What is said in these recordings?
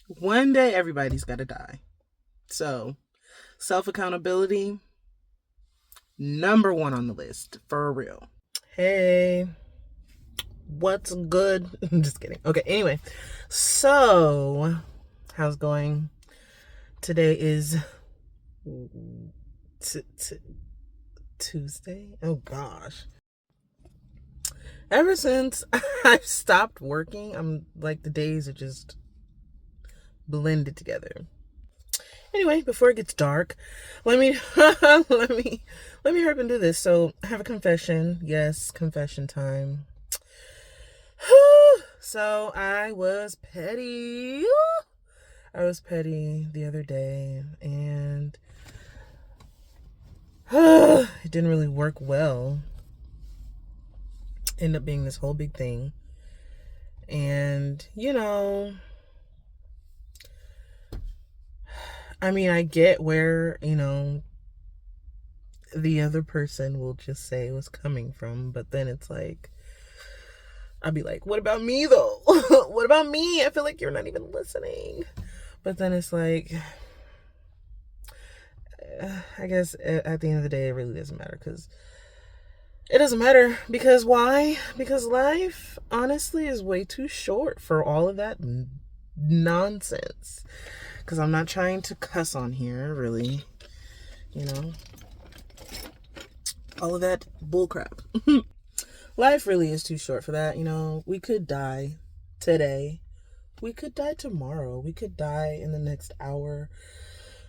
One day everybody's got to die. So, self accountability, number one on the list, for real. Hey, what's good? I'm just kidding. Okay, anyway, so how's it going? Today is Tuesday. Oh gosh. Ever since I've stopped working, I'm like the days are just blended together. Anyway, before it gets dark, let me let me hurry up and do this. So I have a confession. Yes, confession time. So I was petty. I was petty the other day, and it didn't really work well. Ended up being this whole big thing. And, I mean, I get where, the other person will just say it was coming from, but then it's like, I'd be like, what about me though? What about me? I feel like you're not even listening. But then it's like, I guess at the end of the day, it really doesn't matter because it doesn't matter. Because why? Because life, honestly, is way too short for all of that nonsense. Because I'm not trying to cuss on here, really. You know? All of that bullcrap. Life really is too short for that. We could die today. We could die tomorrow. We could die in the next hour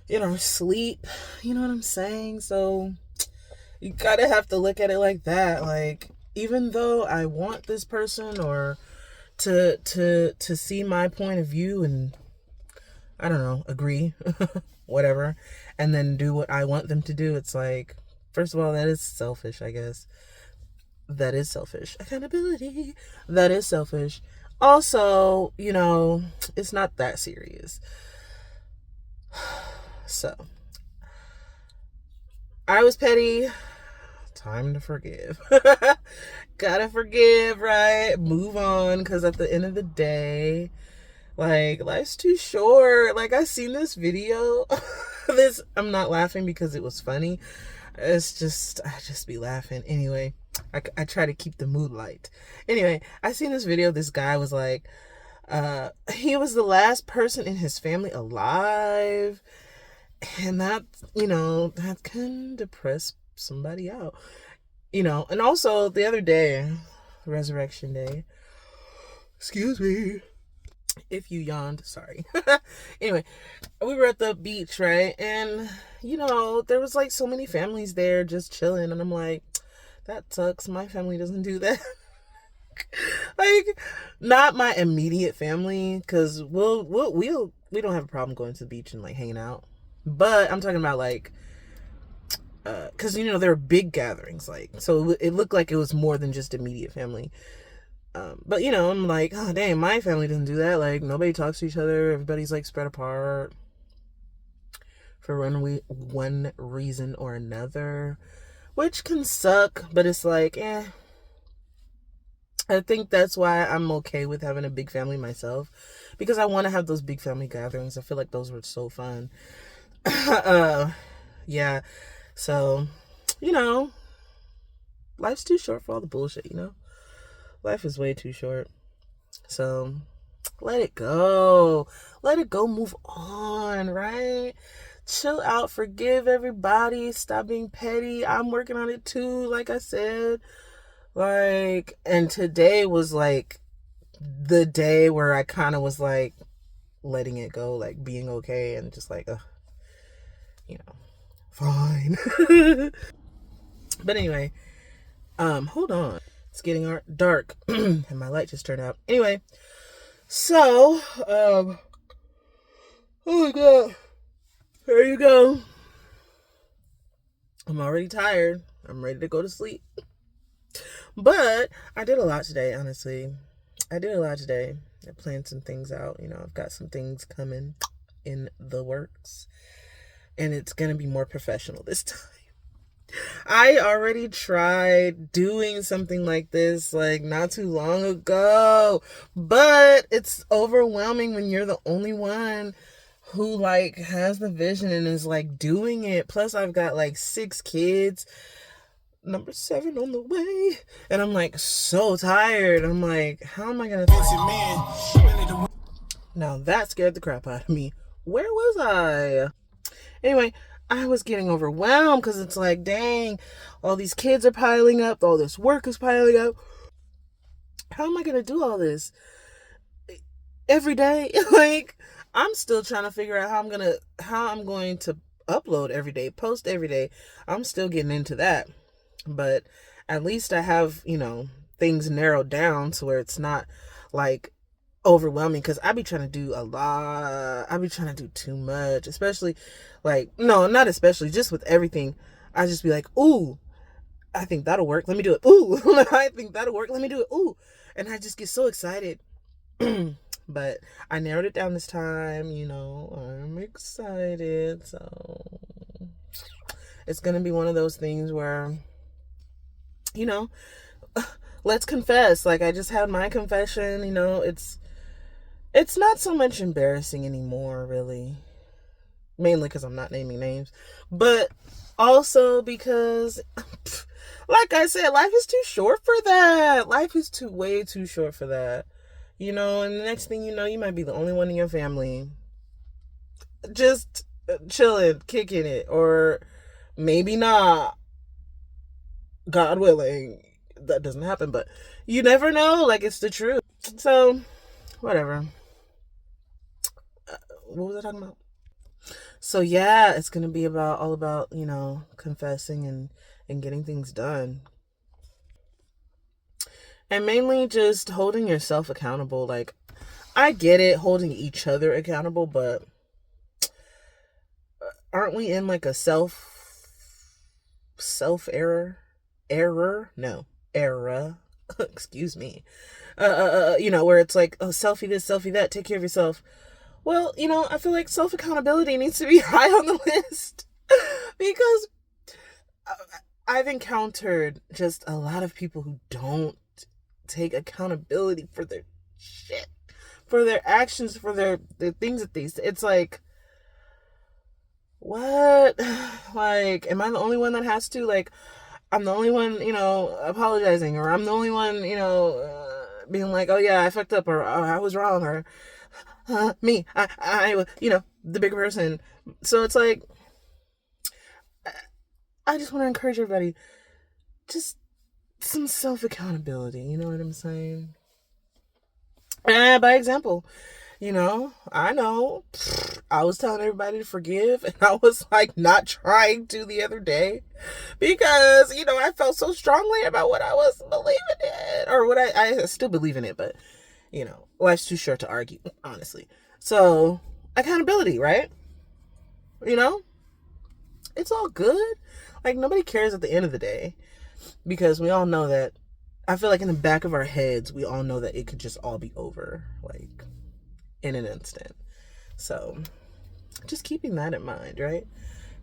in our sleep. You know what I'm saying? So you gotta have to look at it like that. Like, even though I want this person or to see my point of view and, I don't know, agree, whatever, and then do what I want them to do, it's like, first of all, that is selfish, I guess. That is selfish. Accountability. That is selfish. Also, it's not that serious. So, I was petty. Time to forgive. Gotta forgive, right? Move on, because at the end of the day, like, life's too short. Like, I seen this video. I'm not laughing because it was funny. I just be laughing. Anyway, I try to keep the mood light. Anyway, I seen this video. This guy was like, he was the last person in his family alive. And that can depress somebody out. And also the other day, Resurrection Day, excuse me if you yawned, sorry. Anyway, we were at the beach, right? And, there was like so many families there just chilling. And I'm like, that sucks. My family doesn't do that. Like, not my immediate family, because we don't have a problem going to the beach and like hanging out. But I'm talking about like, because there are big gatherings, like, so it looked like it was more than just immediate family. But I'm like, oh dang, my family doesn't do that. Like, nobody talks to each other. Everybody's like spread apart for one reason or another, which can suck. But it's like, I think that's why I'm okay with having a big family myself, because I want to have those big family gatherings. I feel like those were so fun. Yeah. So, life's too short for all the bullshit, Life is way too short. So, let it go. Let it go. Move on, right? Chill out. Forgive everybody. Stop being petty. I'm working on it too, like I said. Like, and today was like the day where I kind of was like letting it go, like being okay and just like, fine. But anyway, hold on. It's getting dark and my light just turned out. Anyway, so, oh my God, there you go. I'm already tired. I'm ready to go to sleep. But I did a lot today, honestly. I did a lot today. I planned some things out. I've got some things coming in the works. And it's going to be more professional this time. I already tried doing something like this like not too long ago, but it's overwhelming when you're the only one who like has the vision and is like doing it. Plus I've got like 6 kids, number 7 on the way, and I'm like so tired. I'm like, how am I gonna now that scared the crap out of me. Where was I? Anyway, I was getting overwhelmed because it's like, dang, all these kids are piling up, all this work is piling up. How am I gonna do all this every day? Like, I'm still trying to figure out how I'm going to upload every day, post every day. I'm still getting into that. But at least I have, things narrowed down to where it's not like overwhelming, because I be trying to do a lot. I be trying to do too much, especially like, no, not especially, just with everything. I just be like, ooh, I think that'll work, let me do it. Ooh, I think that'll work, let me do it. Ooh, and I just get so excited. But I narrowed it down this time. I'm excited. So it's gonna be one of those things where, let's confess. Like, I just had my confession. It's not so much embarrassing anymore, really. Mainly because I'm not naming names. But also because, like I said, life is too short for that. Life is way too short for that. And the next thing you know, you might be the only one in your family just chilling, kicking it. Or maybe not. God willing. That doesn't happen, but you never know. Like, it's the truth. So, whatever. What was I talking about? So yeah, it's gonna be all about confessing and getting things done, and mainly just holding yourself accountable. Like, I get it, holding each other accountable, but aren't we in like a self era? Excuse me. Where it's like, oh, selfie this, selfie that, take care of yourself. Well, I feel like self-accountability needs to be high on the list because I've encountered just a lot of people who don't take accountability for their shit, for their actions, for their things that they say. It's like, what? Like, am I the only one that has to? Like, I'm the only one, apologizing, or I'm the only one, being like, oh yeah, I fucked up, or oh, I was wrong, or me, I, the bigger person. So it's like, I just want to encourage everybody, just some self-accountability, you know what I'm saying? And by example, I know I was telling everybody to forgive, and I was like not trying to the other day because, I felt so strongly about what I was believing in, or what I still believe in it, but life's too short to argue, honestly. So, accountability, right? It's all good. Like, nobody cares at the end of the day, because we all know that, I feel like in the back of our heads, we all know that it could just all be over, like, in an instant. So, just keeping that in mind, right?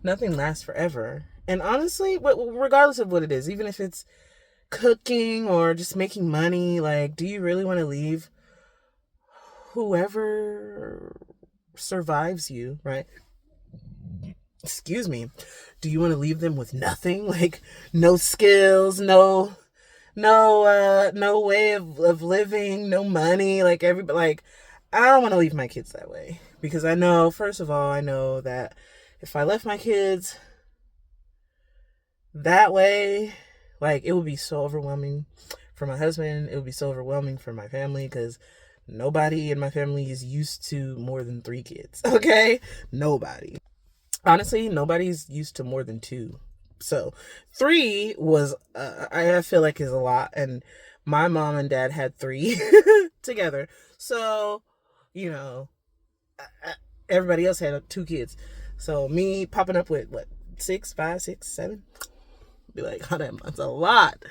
Nothing lasts forever. And honestly, regardless of what it is, even if it's cooking or just making money, like, do you really want to leave whoever survives you, right? Excuse me. Do you want to leave them with nothing? Like, no skills, no way of living, no money, like everybody. Like, I don't want to leave my kids that way, because I know, first of all, I know that if I left my kids that way, like, it would be so overwhelming for my husband. It would be so overwhelming for my family, because nobody in my family is used to more than 3 kids. Okay? Nobody. Honestly, nobody's used to more than 2. So 3 was, I feel like, is a lot. And my mom and dad had 3 together. So, everybody else had 2 kids. So me popping up with, what, 6, 5, 6, 7? Be like, oh, that's a lot.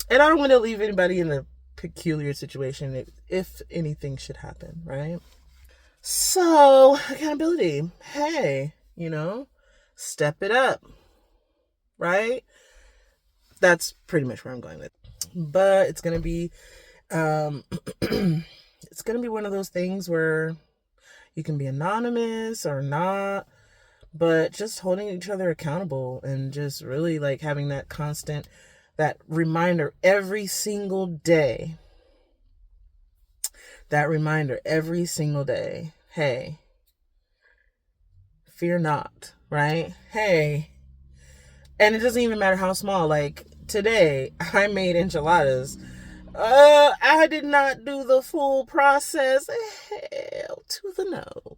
And I don't want to leave anybody in a peculiar situation if anything should happen, right? So, accountability. Hey, step it up, right? that's pretty much where I'm going with. But it's gonna be it's gonna be one of those things where you can be anonymous or not, but just holding each other accountable and just really like having that constant, that reminder every single day. That reminder every single day. Hey, fear not, right? Hey. And it doesn't even matter how small. Like today, I made enchiladas. I did not do the full process. Hell to the no.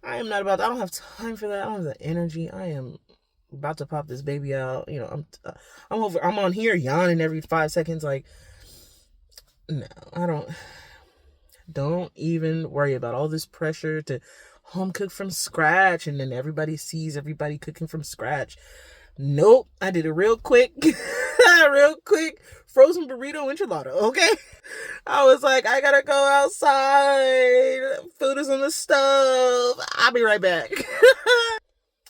I am not about I don't have time for that. I don't have the energy. I am about to pop this baby out. You know, I'm on here yawning every 5 seconds. Like, no, I don't even worry about all this pressure to home cook from scratch, and then everybody sees everybody cooking from scratch. Nope, I did it real quick. Real quick frozen burrito enchilada, okay? I was like, I gotta go outside. Food is on the stove. I'll be right back.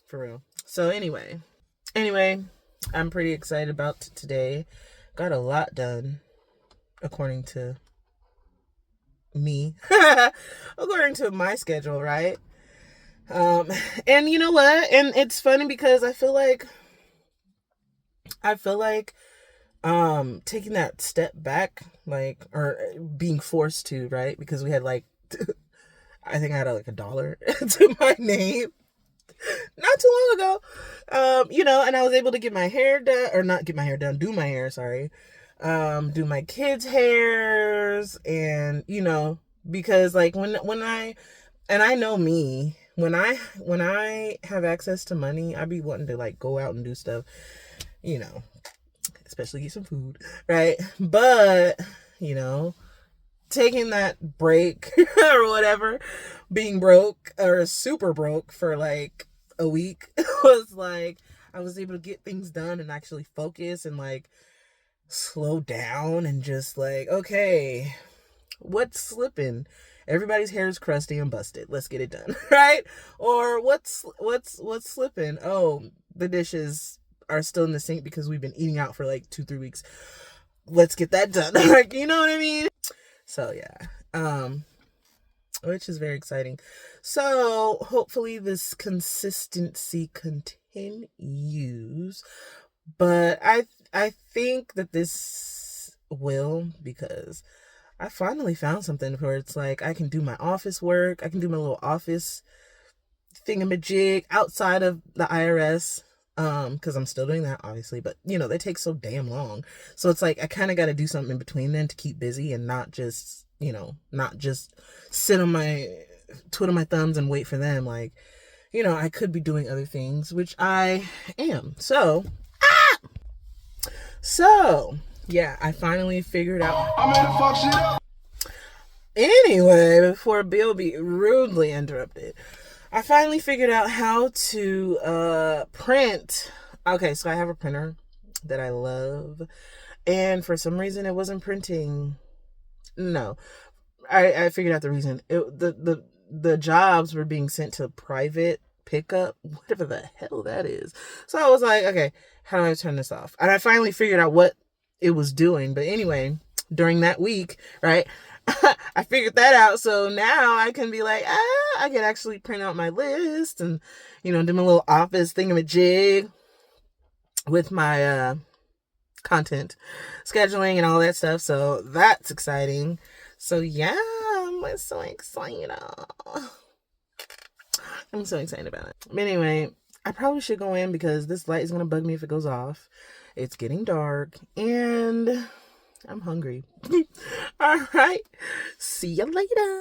For real. So anyway, I'm pretty excited about today. Got a lot done, according to me. According to my schedule, right? And you know what? And it's funny because I feel like taking that step back, like, or being forced to, right? Because we had like, I think I had like $1 to my name not too long ago. You know, and I was able to get my hair done, or not get my hair done, do my hair, sorry. Do my kids' hairs, and, you know, because like when I know me, when I have access to money, I be wanting to like go out and do stuff, you know, especially get some food, right? But, you know, taking that break or whatever, being broke or super broke for like a week was like, I was able to get things done and actually focus and like slow down and just like, okay, what's slipping? Everybody's hair is crusty and busted. Let's get it done, right? Or what's slipping? Oh, the dishes are still in the sink because we've been eating out for like 2-3 weeks. Let's get that done. Like, you know what I mean? So yeah, which is very exciting. So hopefully this consistency continues, but I think that this will, because I finally found something where it's like I can do my office work. I can do my little office thingamajig outside of the IRS. Because I'm still doing that, obviously, but you know, they take so damn long. So it's like I kind of got to do something in between then to keep busy and not just, you know, not just sit on my twiddle my thumbs and wait for them. Like, you know, I could be doing other things, which I am. So yeah, I finally figured out. I'm gonna fuck shit up. Anyway, before Bill be rudely interrupted, I finally figured out how to print. Okay, so I have a printer that I love, and for some reason it wasn't printing. No, I figured out the reason. The jobs were being sent to private pickup, whatever the hell that is. So I was like, okay, how do I turn this off? And I finally figured out what it was doing. But anyway, during that week, right, I figured that out. So now I can be like, I can actually print out my list and, you know, do my little office thingamajig with my content scheduling and all that stuff. So that's exciting. So yeah, I'm so excited. I'm so excited about it. But anyway, I probably should go in because this light is going to bug me if it goes off. It's getting dark and I'm hungry. All right. See you later.